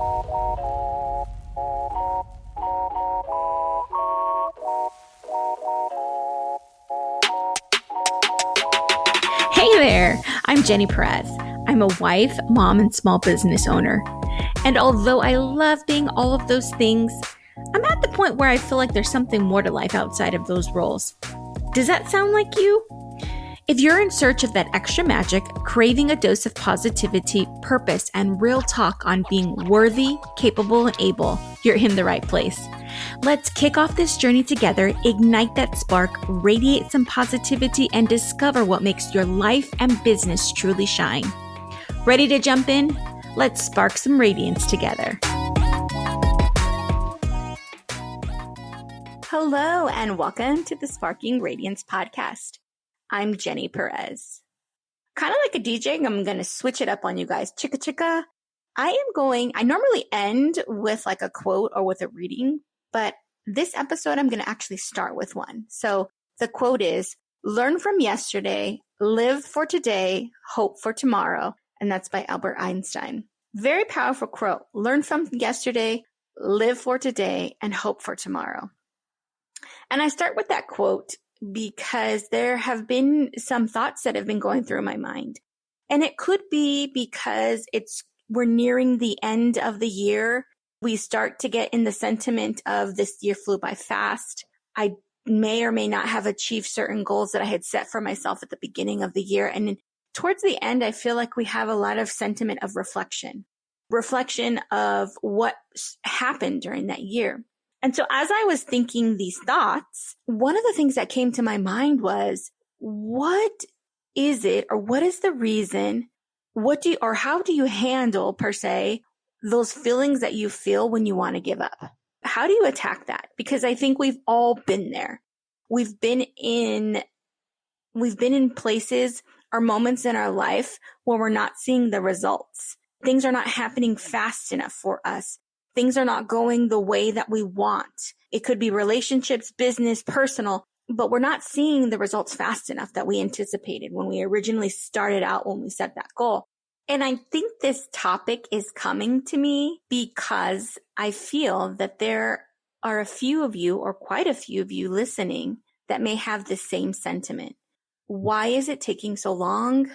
Hey there, I'm Genny Perez. I'm a wife, mom, and small business owner. And although I love being all of those things, I'm at the point where I feel like there's something more to life outside of those roles. Does that sound like you? If you're in search of that extra magic, craving a dose of positivity, purpose, and real talk on being worthy, capable, and able, you're in the right place. Let's kick off this journey together, ignite that spark, radiate some positivity, and discover what makes your life and business truly shine. Ready to jump in? Let's spark some radiance together. Hello, and welcome to the Sparking Radiance podcast. I'm Genny Perez. Kind of like a DJ, I'm going to switch it up on you guys. Chicka chicka. I normally end with like a quote or with a reading, but this episode I'm going to actually start with one. So the quote is, learn from yesterday, live for today, hope for tomorrow. And that's by Albert Einstein. Very powerful quote. Learn from yesterday, live for today, and hope for tomorrow. And I start with that quote because there have been some thoughts that have been going through my mind. And it could be because we're nearing the end of the year. We start to get in the sentiment of this year flew by fast. I may or may not have achieved certain goals that I had set for myself at the beginning of the year. And towards the end, I feel like we have a lot of sentiment of reflection of what happened during that year. And so as I was thinking these thoughts, one of the things that came to my mind was, what is it, or what is the reason? How do you handle, per se, those feelings that you feel when you want to give up? How do you attack that? Because I think we've all been there. We've been in places or moments in our life where we're not seeing the results. Things are not happening fast enough for us. Things are not going the way that we want. It could be relationships, business, personal, but we're not seeing the results fast enough that we anticipated when we originally started out, when we set that goal. And I think this topic is coming to me because I feel that there are a few of you, or quite a few of you listening, that may have the same sentiment. Why is it taking so long?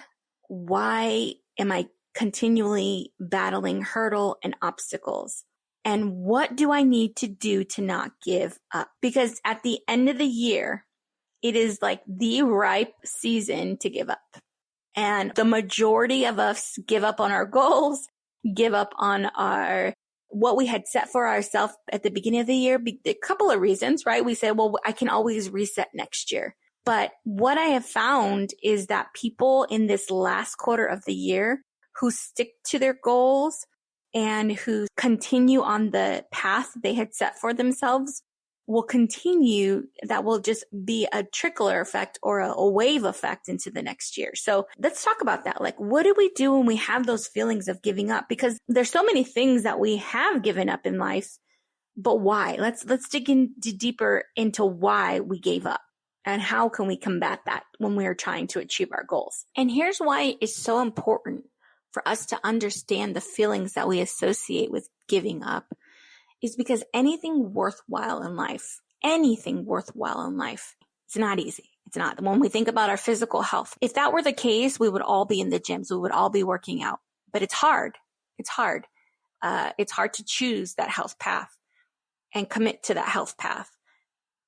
Why am I continually battling hurdle and obstacles? And what do I need to do to not give up? Because at the end of the year, it is like the ripe season to give up. And the majority of us give up on our goals, give up on what we had set for ourselves at the beginning of the year. A couple of reasons, right? We say, well, I can always reset next year. But what I have found is that people in this last quarter of the year who stick to their goals and who continue on the path they had set for themselves will continue. That will just be a trickler effect or a wave effect into the next year. So let's talk about that. Like, what do we do when we have those feelings of giving up? Because there's so many things that we have given up in life, but why? Let's dig in deeper into why we gave up and how can we combat that when we are trying to achieve our goals. And here's why it's so important for us to understand the feelings that we associate with giving up, is because anything worthwhile in life, it's not easy. It's not. When we think about our physical health, if that were the case, we would all be in the gyms. We would all be working out, but it's hard. It's hard. It's hard to choose that health path and commit to that health path.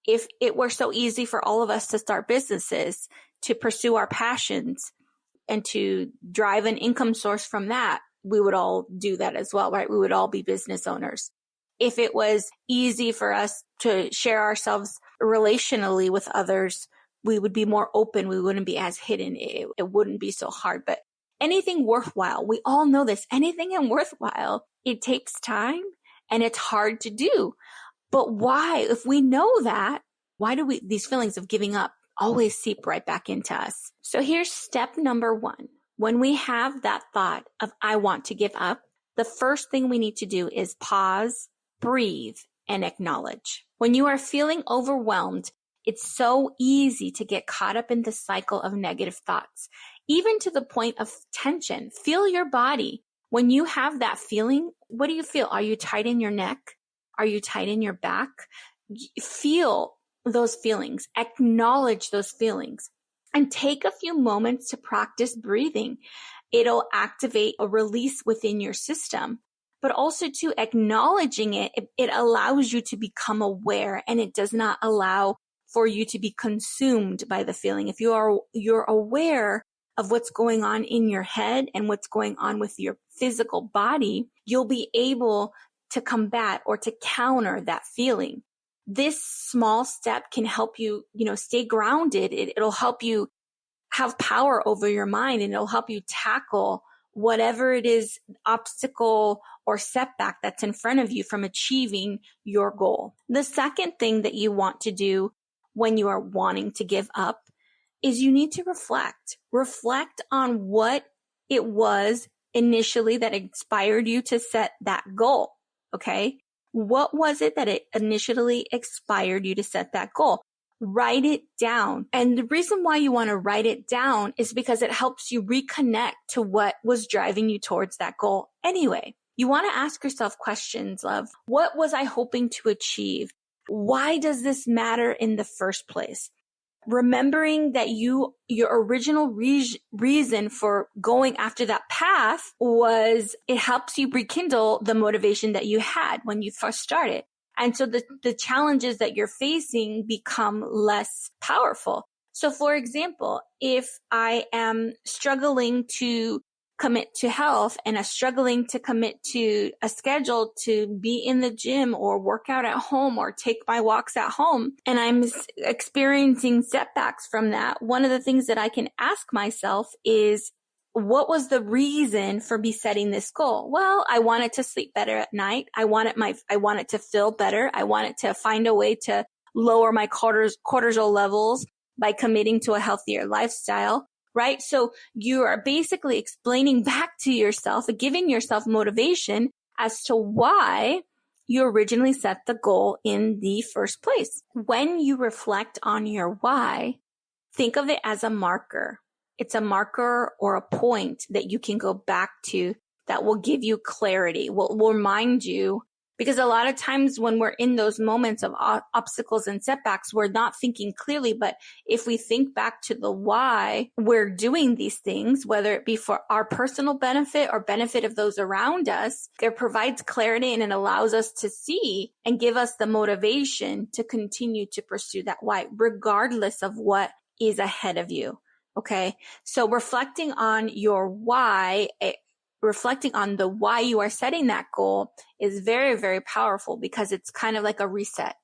If it were so easy for all of us to start businesses, to pursue our passions, and to drive an income source from that, we would all do that as well, right? We would all be business owners. If it was easy for us to share ourselves relationally with others, we would be more open. We wouldn't be as hidden. It wouldn't be so hard. But anything worthwhile, we all know this, anything worthwhile, it takes time and it's hard to do. But why? If we know that, why do these feelings of giving up always seep right back into us? So here's step number one. When we have that thought of, I want to give up, the first thing we need to do is pause, breathe, and acknowledge. When you are feeling overwhelmed, it's so easy to get caught up in the cycle of negative thoughts, even to the point of tension. Feel your body. When you have that feeling, what do you feel? Are you tight in your neck? Are you tight in your back? Feel those feelings, acknowledge those feelings, and take a few moments to practice breathing. It'll activate a release within your system, but also to acknowledging it allows you to become aware, and it does not allow for you to be consumed by the feeling. If you're aware of what's going on in your head and what's going on with your physical body, you'll be able to combat or to counter that feeling. This small step can help you, stay grounded. It'll help you have power over your mind, and it'll help you tackle whatever it is, obstacle or setback that's in front of you from achieving your goal. The second thing that you want to do when you are wanting to give up is you need to reflect. Reflect on what it was initially that inspired you to set that goal. Okay? What was it that it initially inspired you to set that goal? Write it down. And the reason why you want to write it down is because it helps you reconnect to what was driving you towards that goal anyway. You want to ask yourself questions of, what was I hoping to achieve? Why does this matter in the first place? Remembering that your original reason for going after that path was, it helps you rekindle the motivation that you had when you first started. And so the challenges that you're facing become less powerful. So for example, if I am struggling to commit to health and I'm struggling to commit to a schedule to be in the gym or work out at home or take my walks at home, and I'm experiencing setbacks from that, one of the things that I can ask myself is, what was the reason for me setting this goal? Well, I wanted to sleep better at night. I wanted to feel better. I wanted to find a way to lower my cortisol levels by committing to a healthier lifestyle, right? So you are basically explaining back to yourself, giving yourself motivation as to why you originally set the goal in the first place. When you reflect on your why, think of it as a marker. It's a marker or a point that you can go back to that will give you clarity, will remind you, because a lot of times when we're in those moments of obstacles and setbacks, we're not thinking clearly. But if we think back to the why we're doing these things, whether it be for our personal benefit or benefit of those around us, it provides clarity and it allows us to see and give us the motivation to continue to pursue that why, regardless of what is ahead of you. Okay. So reflecting on your why, reflecting on the why you are setting that goal is very, very powerful because it's kind of like a reset.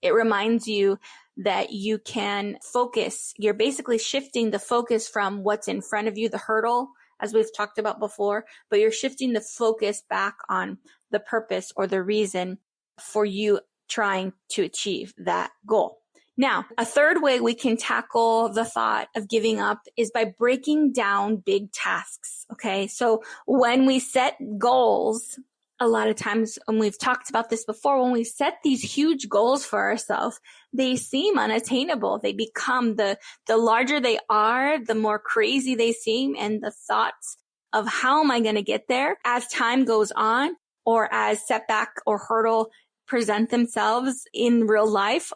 It reminds you that you can focus. You're basically shifting the focus from what's in front of you, the hurdle, as we've talked about before, but you're shifting the focus back on the purpose or the reason for you trying to achieve that goal. Now, a third way we can tackle the thought of giving up is by breaking down big tasks. Okay. So when we set goals, a lot of times, and we've talked about this before, when we set these huge goals for ourselves, they seem unattainable. They become the larger they are, the more crazy they seem. And the thoughts of how am I going to get there as time goes on, or as setback or hurdle present themselves in real life,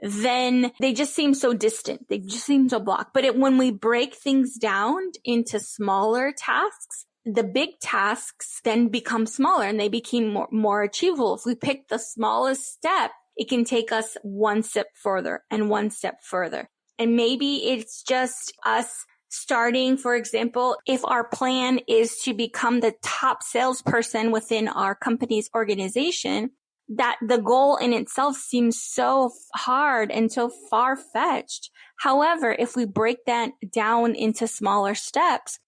then they just seem so distant. They just seem so blocked. But when we break things down into smaller tasks, the big tasks then become smaller and they become more achievable. If we pick the smallest step, it can take us one step further and one step further. And maybe it's just us starting, for example, if our plan is to become the top salesperson within our company's organization, that the goal in itself seems so hard and so far-fetched. However, if we break that down into smaller steps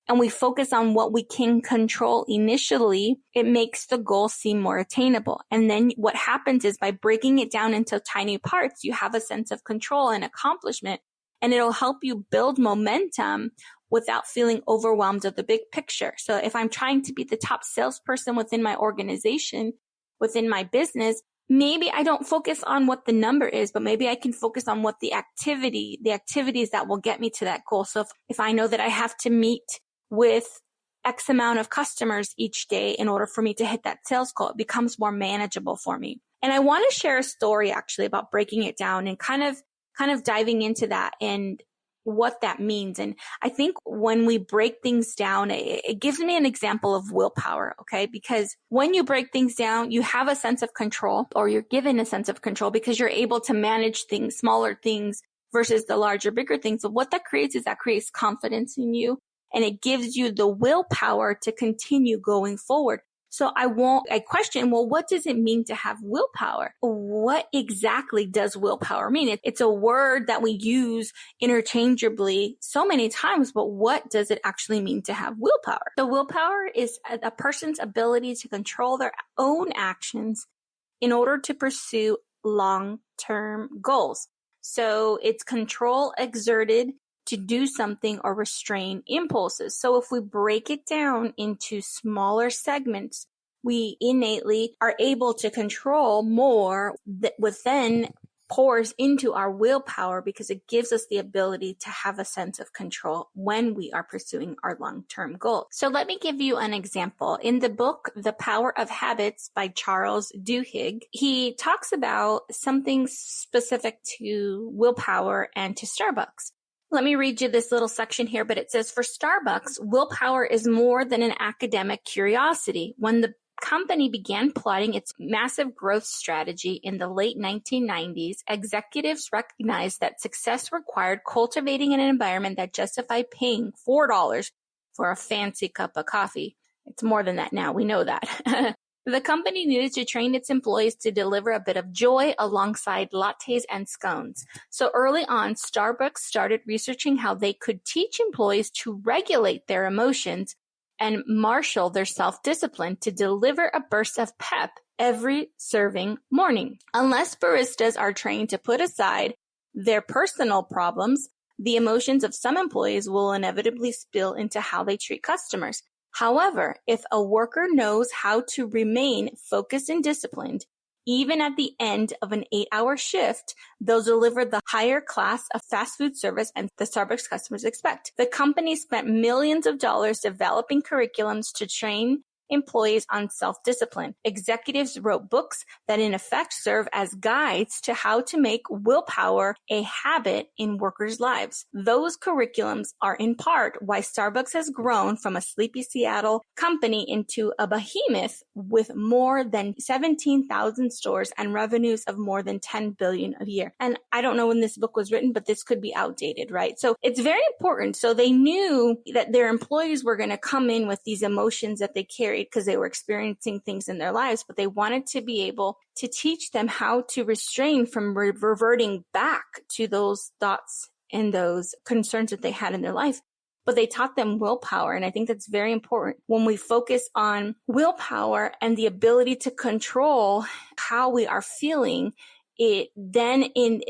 and we focus on what we can control initially, it makes the goal seem more attainable. And then what happens is by breaking it down into tiny parts, you have a sense of control and accomplishment, and it'll help you build momentum without feeling overwhelmed of the big picture. So if I'm trying to be the top salesperson within my organization, within my business, maybe I don't focus on what the number is, but maybe I can focus on what the activities that will get me to that goal. So if I know that I have to meet with X amount of customers each day in order for me to hit that sales goal. It becomes more manageable for me. And I want to share a story actually about breaking it down and kind of diving into that and what that means. And I think when we break things down, it gives me an example of willpower, okay? Because when you break things down, you have a sense of control, or you're given a sense of control because you're able to manage things, smaller things versus the larger, bigger things. So what that creates is that creates confidence in you, and it gives you the willpower to continue going forward. So I question, well, what does it mean to have willpower? What exactly does willpower mean? It's a word that we use interchangeably so many times, but what does it actually mean to have willpower? So willpower is a person's ability to control their own actions in order to pursue long-term goals. So it's control exerted to do something or restrain impulses. So if we break it down into smaller segments, we innately are able to control more that within pours into our willpower because it gives us the ability to have a sense of control when we are pursuing our long-term goal. So let me give you an example. In the book, The Power of Habits by Charles Duhigg, he talks about something specific to willpower and to Starbucks. Let me read you this little section here, but it says, for Starbucks, willpower is more than an academic curiosity. When the company began plotting its massive growth strategy in the late 1990s, executives recognized that success required cultivating an environment that justified paying $4 for a fancy cup of coffee. It's more than that now. We know that. The company needed to train its employees to deliver a bit of joy alongside lattes and scones. So early on, Starbucks started researching how they could teach employees to regulate their emotions and marshal their self-discipline to deliver a burst of pep every serving morning. Unless baristas are trained to put aside their personal problems, the emotions of some employees will inevitably spill into how they treat customers. However, if a worker knows how to remain focused and disciplined, even at the end of an 8-hour shift, they'll deliver the higher class of fast food service and the Starbucks customers expect. The company spent millions of dollars developing curriculums to train employees on self-discipline. Executives wrote books that in effect serve as guides to how to make willpower a habit in workers' lives. Those curriculums are in part why Starbucks has grown from a sleepy Seattle company into a behemoth with more than 17,000 stores and revenues of more than $10 billion a year. And I don't know when this book was written, but this could be outdated, right? So it's very important. So they knew that their employees were going to come in with these emotions that they carried because they were experiencing things in their lives, but they wanted to be able to teach them how to restrain from reverting back to those thoughts and those concerns that they had in their life. But they taught them willpower. And I think that's very important. When we focus on willpower and the ability to control how we are feeling, it then in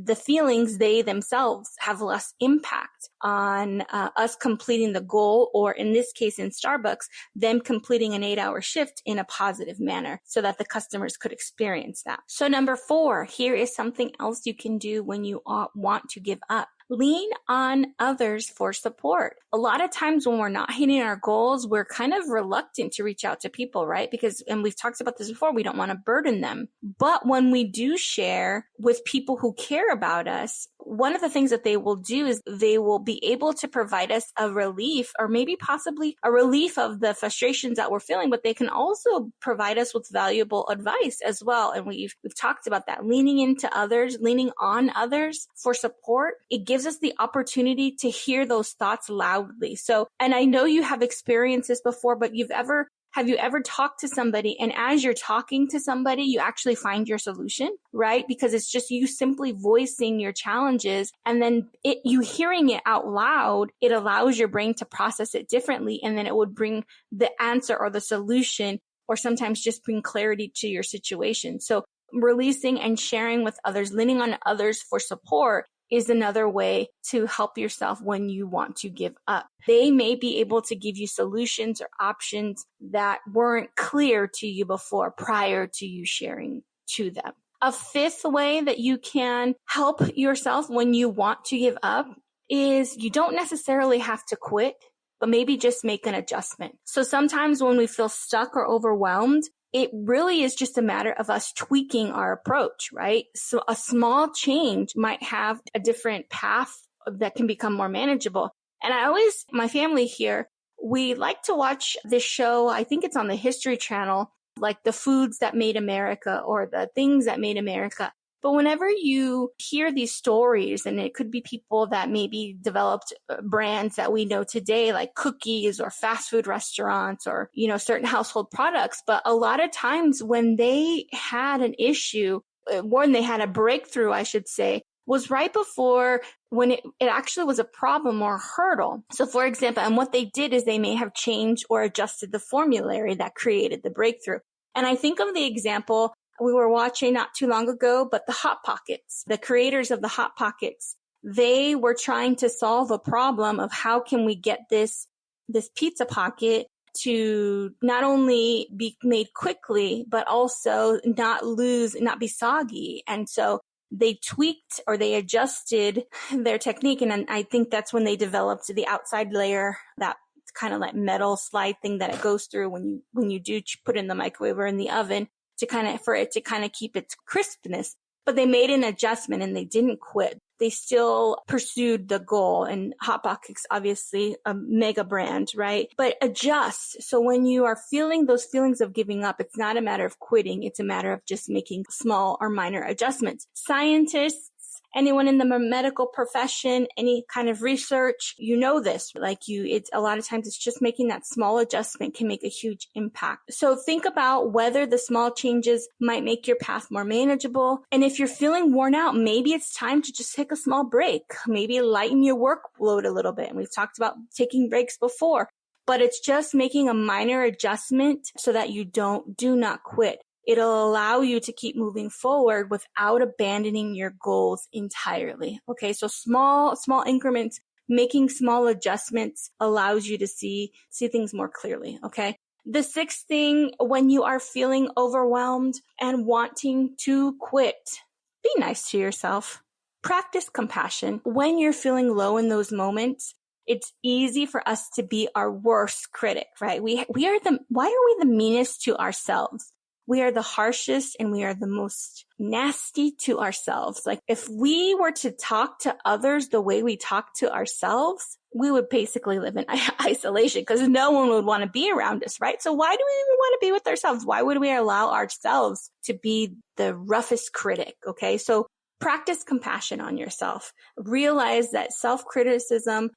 the feelings, they themselves have less impact on us completing the goal, or in this case, in Starbucks, them completing an 8-hour shift in a positive manner so that the customers could experience that. So number 4, here is something else you can do when you want to give up. Lean on others for support. A lot of times when we're not hitting our goals, we're kind of reluctant to reach out to people, right? Because, and we've talked about this before, we don't want to burden them. But when we do share with people who care about us, one of the things that they will do is they will be able to provide us a relief, or maybe possibly a relief of the frustrations that we're feeling, but they can also provide us with valuable advice as well. And we've talked about that, leaning into others, leaning on others for support. It gives us the opportunity to hear those thoughts loudly. So, and I know you have experienced this before, but have you ever talked to somebody, and as you're talking to somebody, you actually find your solution, right? Because it's just you simply voicing your challenges, and then you hearing it out loud, it allows your brain to process it differently, and then it would bring the answer or the solution, or sometimes just bring clarity to your situation. So releasing and sharing with others, leaning on others for support is another way to help yourself when you want to give up. They may be able to give you solutions or options that weren't clear to you before, prior to you sharing to them. A 5th way that you can help yourself when you want to give up is you don't necessarily have to quit. but maybe just make an adjustment. So sometimes when we feel stuck or overwhelmed, it really is just a matter of us tweaking our approach, right? So a small change might have a different path that can become more manageable. And my family here, we like to watch this show. I think it's on the History Channel, like the foods that made America or the things that made America. But whenever you hear these stories, and it could be people that maybe developed brands that we know today, like cookies or fast food restaurants or, certain household products. But a lot of times when they had an issue, when they had a breakthrough, I should say, was right before when it actually was a problem or a hurdle. So for example, and what they did is they may have changed or adjusted the formulary that created the breakthrough. And I think of the example we were watching not too long ago, but the Hot Pockets, the creators of the Hot Pockets, they were trying to solve a problem of how can we get this pizza pocket to not only be made quickly, but also not be soggy. And so they tweaked or they adjusted their technique. And I think that's when they developed the outside layer, that kind of like metal slide thing that it goes through when you do put in the microwave or in the oven for it to kind of keep its crispness. But they made an adjustment and they didn't quit. They still pursued the goal. And Hot Pockets, obviously a mega brand, right? But adjust. So when you are feeling those feelings of giving up, it's not a matter of quitting. It's a matter of just making small or minor adjustments. Scientists, anyone in the medical profession, any kind of research, this, it's a lot of times it's just making that small adjustment can make a huge impact. So think about whether the small changes might make your path more manageable. And if you're feeling worn out, maybe it's time to just take a small break, maybe lighten your workload a little bit. And we've talked about taking breaks before, but it's just making a minor adjustment so that you do not quit. It'll allow you to keep moving forward without abandoning your goals entirely. Okay. So small increments, making small adjustments allows you to see things more clearly. Okay. The sixth thing, when you are feeling overwhelmed and wanting to quit, be nice to yourself. Practice compassion. When you're feeling low in those moments, it's easy for us to be our worst critic, right? Why are we the meanest to ourselves? We are the harshest and we are the most nasty to ourselves. Like if we were to talk to others the way we talk to ourselves, we would basically live in isolation because no one would want to be around us, right? So why do we even want to be with ourselves? Why would we allow ourselves to be the roughest critic? Okay. So practice compassion on yourself. Realize that self-criticism,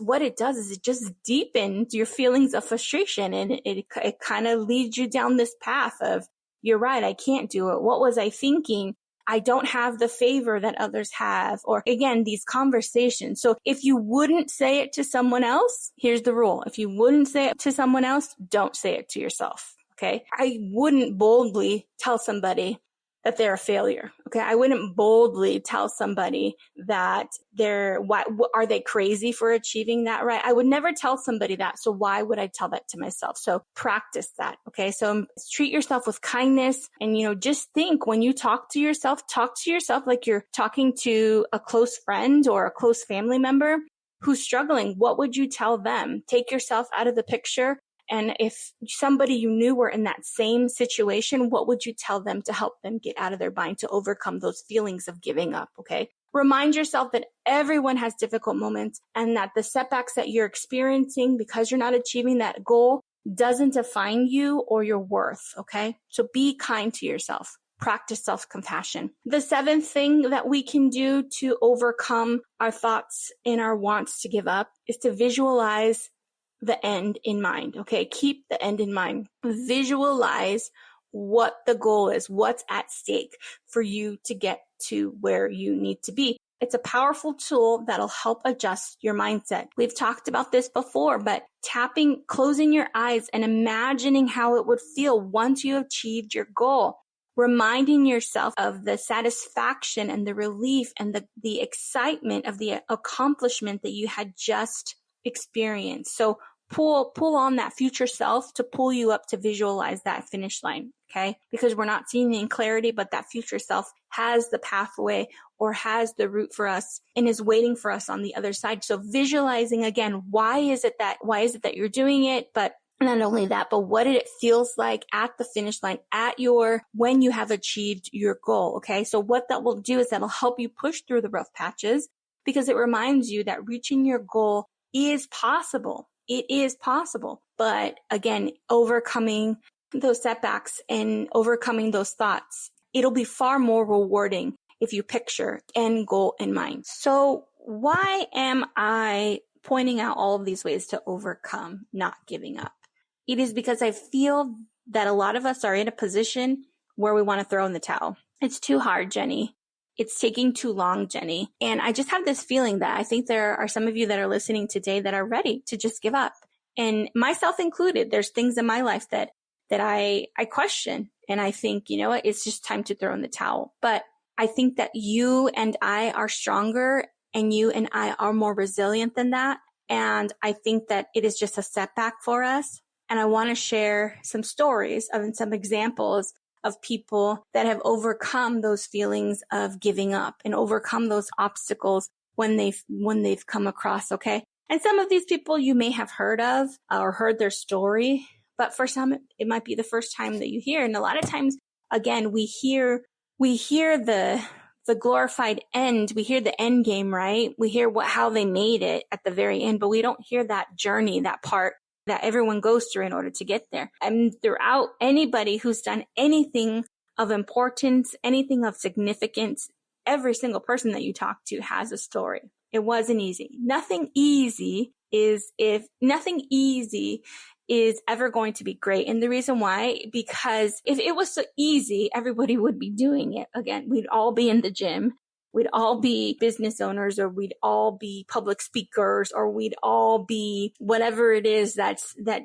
what it does is it just deepens your feelings of frustration, and it kind of leads you down this path of, you're right, I can't do it. What was I thinking? I don't have the favor that others have. Or again, these conversations. So if you wouldn't say it to someone else, here's the rule. If you wouldn't say it to someone else, don't say it to yourself. Okay. I wouldn't boldly tell somebody that they're a failure. Okay. I wouldn't boldly tell somebody that are they crazy for achieving that, right? I would never tell somebody that. So why would I tell that to myself? So practice that. Okay. So treat yourself with kindness and, just think when you talk to yourself like you're talking to a close friend or a close family member who's struggling. What would you tell them? Take yourself out of the picture. And if somebody you knew were in that same situation, what would you tell them to help them get out of their bind, to overcome those feelings of giving up? Okay. Remind yourself that everyone has difficult moments and that the setbacks that you're experiencing because you're not achieving that goal doesn't define you or your worth. Okay. So be kind to yourself. Practice self-compassion. The seventh thing that we can do to overcome our thoughts and our wants to give up is to visualize the end in mind. Okay. Keep the end in mind. Visualize what the goal is, what's at stake for you to get to where you need to be. It's a powerful tool that'll help adjust your mindset. We've talked about this before, but closing your eyes and imagining how it would feel once you achieved your goal. Reminding yourself of the satisfaction and the relief and the excitement of the accomplishment that you had just experienced. So pull on that future self to pull you up to visualize that finish line. Okay. Because we're not seeing it in clarity, but that future self has the pathway or has the route for us and is waiting for us on the other side. So visualizing again, why is it that you're doing it? But not only that, but what it feels like at the finish line, when you have achieved your goal. Okay. So what that will do is that'll help you push through the rough patches because it reminds you that reaching your goal is possible. It is possible. But again, overcoming those setbacks and overcoming those thoughts, it'll be far more rewarding if you picture end goal in mind. So why am I pointing out all of these ways to overcome not giving up? It is because I feel that a lot of us are in a position where we want to throw in the towel. It's too hard, Jenny. It's taking too long, Jenny. And I just have this feeling that I think there are some of you that are listening today that are ready to just give up. And myself included, there's things in my life that I question. And I think, you know what, it's just time to throw in the towel. But I think that you and I are stronger and you and I are more resilient than that. And I think that it is just a setback for us. And I want to share some stories and some examples of people that have overcome those feelings of giving up and overcome those obstacles when they've come across. Okay. And some of these people you may have heard of or heard their story, but for some, it might be the first time that you hear. And a lot of times, again, we hear the glorified end. We hear the end game, right? We hear how they made it at the very end, but we don't hear that journey, that part that everyone goes through in order to get there. And throughout, anybody who's done anything of importance, anything of significance, every single person that you talk to has a story. It wasn't easy. Nothing easy is ever going to be great. And the reason why, because if it was so easy, everybody would be doing it. Again, we'd all be in the gym. We'd all be business owners, or we'd all be public speakers, or we'd all be whatever it is that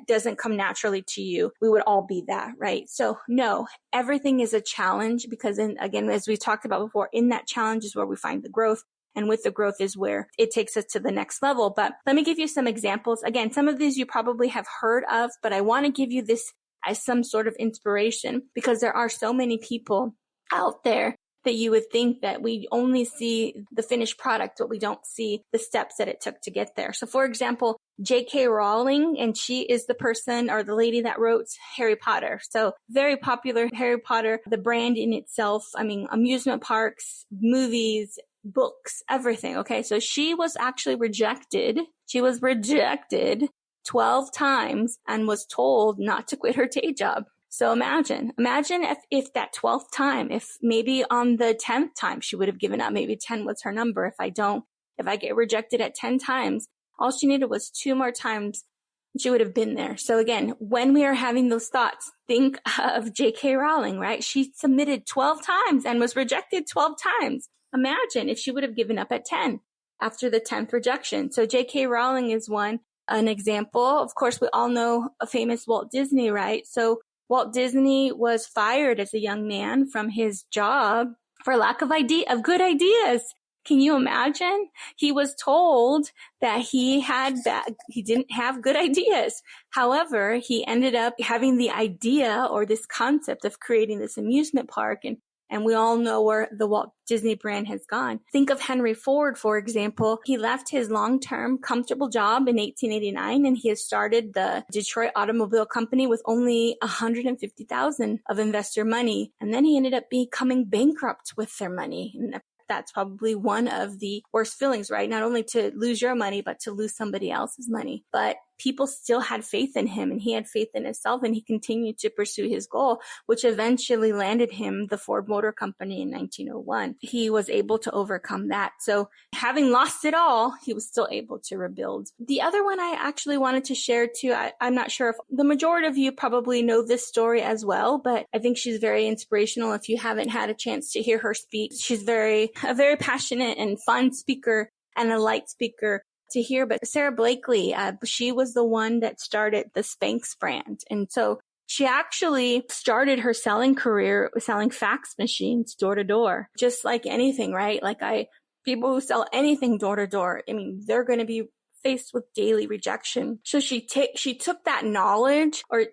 doesn't come naturally to you. We would all be that, right? So no, everything is a challenge because again, as we talked about before, in that challenge is where we find the growth. And with the growth is where it takes us to the next level. But let me give you some examples. Again, some of these you probably have heard of, but I want to give you this as some sort of inspiration because there are so many people out there that you would think that we only see the finished product, but we don't see the steps that it took to get there. So for example, J.K. Rowling, and she is the person or the lady that wrote Harry Potter. So very popular Harry Potter, the brand in itself, amusement parks, movies, books, everything. Okay. So she was actually rejected. She was rejected 12 times and was told not to quit her day job. So imagine if that 12th time, if maybe on the 10th time she would have given up, maybe 10 was her number. If I get rejected at 10 times, all she needed was 2 more times. She would have been there. So again, when we are having those thoughts, think of J.K. Rowling, right? She submitted 12 times and was rejected 12 times. Imagine if she would have given up at 10 after the 10th rejection. So J.K. Rowling is an example. Of course, we all know a famous Walt Disney, right? So Walt Disney was fired as a young man from his job for lack of good ideas. Can you imagine? He was told that he didn't have good ideas. However, he ended up having the idea or this concept of creating this amusement park, and we all know where the Walt Disney brand has gone. Think of Henry Ford, for example. He left his long-term comfortable job in 1889 and he has started the Detroit Automobile Company with only $150,000 of investor money. And then he ended up becoming bankrupt with their money. And that's probably one of the worst feelings, right? Not only to lose your money, but to lose somebody else's money. But people still had faith in him and he had faith in himself and he continued to pursue his goal, which eventually landed him the Ford Motor Company in 1901. He was able to overcome that. So having lost it all, he was still able to rebuild. The other one I actually wanted to share too, I'm not sure if the majority of you probably know this story as well, but I think she's very inspirational. If you haven't had a chance to hear her speak, she's a very passionate and fun speaker and a light speaker to hear. But Sarah Blakely, she was the one that started the Spanx brand. And so she actually started her selling career selling fax machines door to door, just like anything, right? People who sell anything door to door, they're going to be faced with daily rejection. So she took that knowledge, or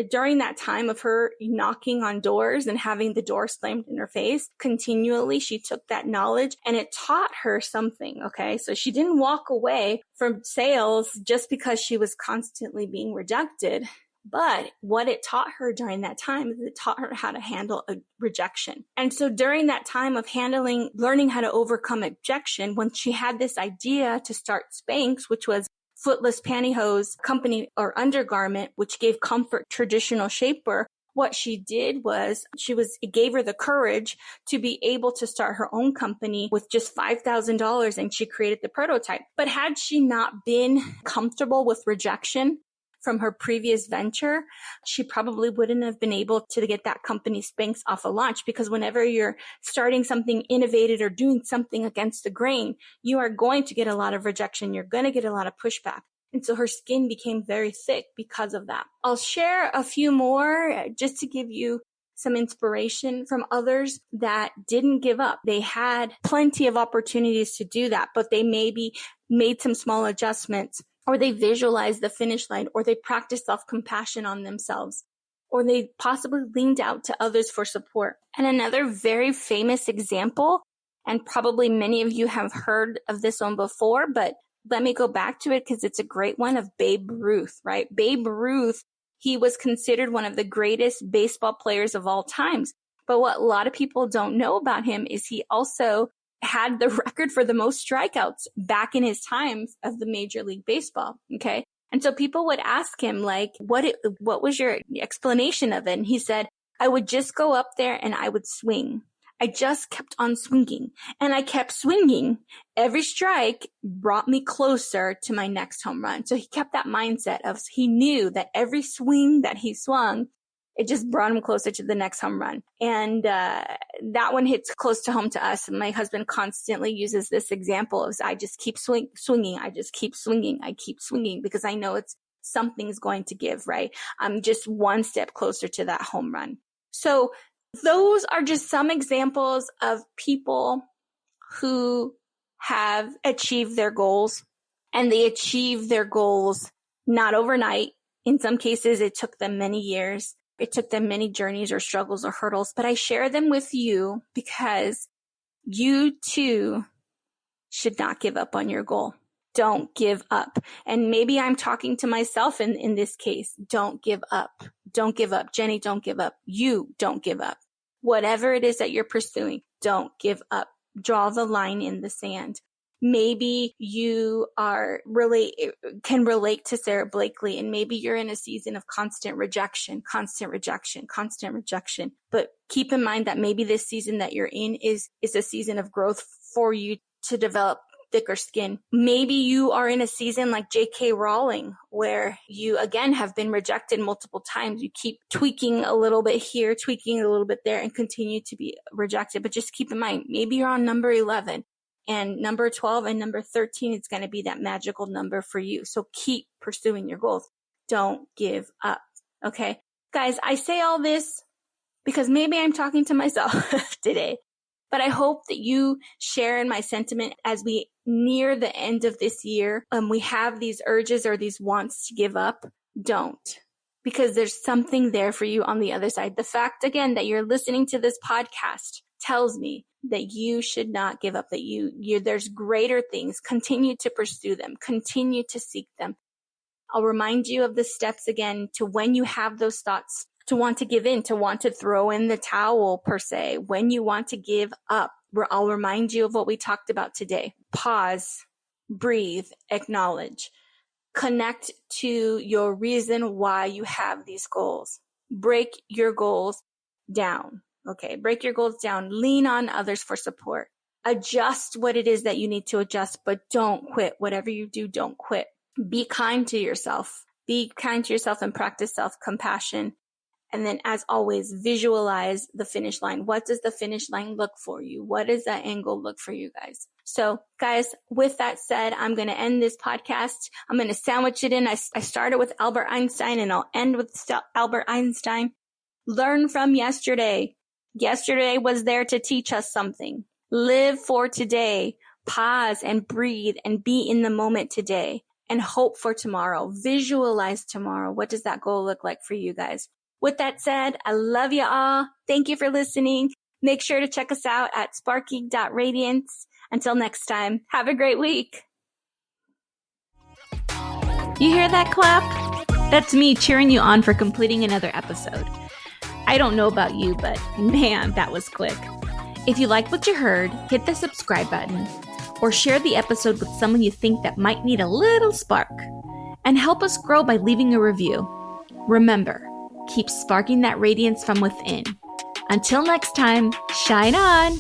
during that time of her knocking on doors and having the door slammed in her face continually, she took that knowledge and it taught her something. Okay. So she didn't walk away from sales just because she was constantly being rejected. But what it taught her during that time is it taught her how to handle a rejection. And so during that time of learning how to overcome rejection, when she had this idea to start Spanx, which was footless pantyhose company or undergarment, which gave comfort traditional shapewear, what she did was it gave her the courage to be able to start her own company with just $5,000, and she created the prototype. But had she not been comfortable with rejection from her previous venture, she probably wouldn't have been able to get that company Spanx off a launch, because whenever you're starting something innovative or doing something against the grain, you are going to get a lot of rejection. You're going to get a lot of pushback. And so her skin became very thick because of that. I'll share a few more just to give you some inspiration from others that didn't give up. They had plenty of opportunities to do that, but they maybe made some small adjustments, or they visualized the finish line, or they practiced self-compassion on themselves, or they possibly leaned out to others for support. And another very famous example, and probably many of you have heard of this one before, but let me go back to it because it's a great one, of Babe Ruth, right? Babe Ruth, he was considered one of the greatest baseball players of all times. But what a lot of people don't know about him is he also had the record for the most strikeouts back in his times of the Major League Baseball. Okay. And so people would ask him, like, what was your explanation of it? And he said, I would just go up there and I would swing. I just kept on swinging, and I kept swinging. Every strike brought me closer to my next home run. So he kept that mindset of, he knew that every swing that he swung, it just brought him closer to the next home run. And that one hits close to home to us. My husband constantly uses this example of, I just keep swinging. I just keep swinging. I keep swinging because I know something's going to give, right? I'm just one step closer to that home run. So those are just some examples of people who have achieved their goals, and they achieved their goals not overnight. In some cases, it took them many years. It took them many journeys or struggles or hurdles, but I share them with you because you too should not give up on your goal. Don't give up. And maybe I'm talking to myself in this case. Don't give up. Don't give up. Genny, don't give up. You don't give up. Whatever it is that you're pursuing, don't give up. Draw the line in the sand. Maybe you can relate to Sarah Blakely, and maybe you're in a season of constant rejection. But keep in mind that maybe this season that you're in is a season of growth for you to develop thicker skin. Maybe you are in a season like J.K. Rowling, where you again have been rejected multiple times. You keep tweaking a little bit here, tweaking a little bit there, and continue to be rejected. But just keep in mind, maybe you're on number 11, and number 12 and number 13 is going to be that magical number for you. So keep pursuing your goals. Don't give up. Okay. Guys, I say all this because maybe I'm talking to myself today. But I hope that you share in my sentiment as we near the end of this year. We have these urges or these wants to give up. Don't, because there's something there for you on the other side. The fact, again, that you're listening to this podcast tells me that you should not give up, that there's greater things. Continue to pursue them. Continue to seek them. I'll remind you of the steps again to when you have those thoughts to want to give in, to want to throw in the towel per se, when you want to give up. I'll remind you of what we talked about today. Pause, breathe, acknowledge, connect to your reason why you have these goals. Break your goals down. Okay. Break your goals down. Lean on others for support. Adjust what it is that you need to adjust, but don't quit. Whatever you do, don't quit. Be kind to yourself. Be kind to yourself and practice self-compassion. And then, as always, visualize the finish line. What does the finish line look for you? What does that angle look for you guys? So, guys, with that said, I'm going to end this podcast. I'm going to sandwich it in. I started with Albert Einstein, and I'll end with Albert Einstein. Learn from yesterday. Yesterday was there to teach us something. Live for today. Pause and breathe and be in the moment today. and hope for tomorrow. Visualize tomorrow. What does that goal look like for you guys? With that said, I love you all. Thank you for listening. Make sure to check us out at sparking.radiance. Until next time, have a great week. You hear that clap? That's me cheering you on for completing another episode. I don't know about you, but man, that was quick. If you like what you heard, hit the subscribe button or share the episode with someone you think that might need a little spark. And help us grow by leaving a review. Remember, keep sparking that radiance from within. Until next time, shine on!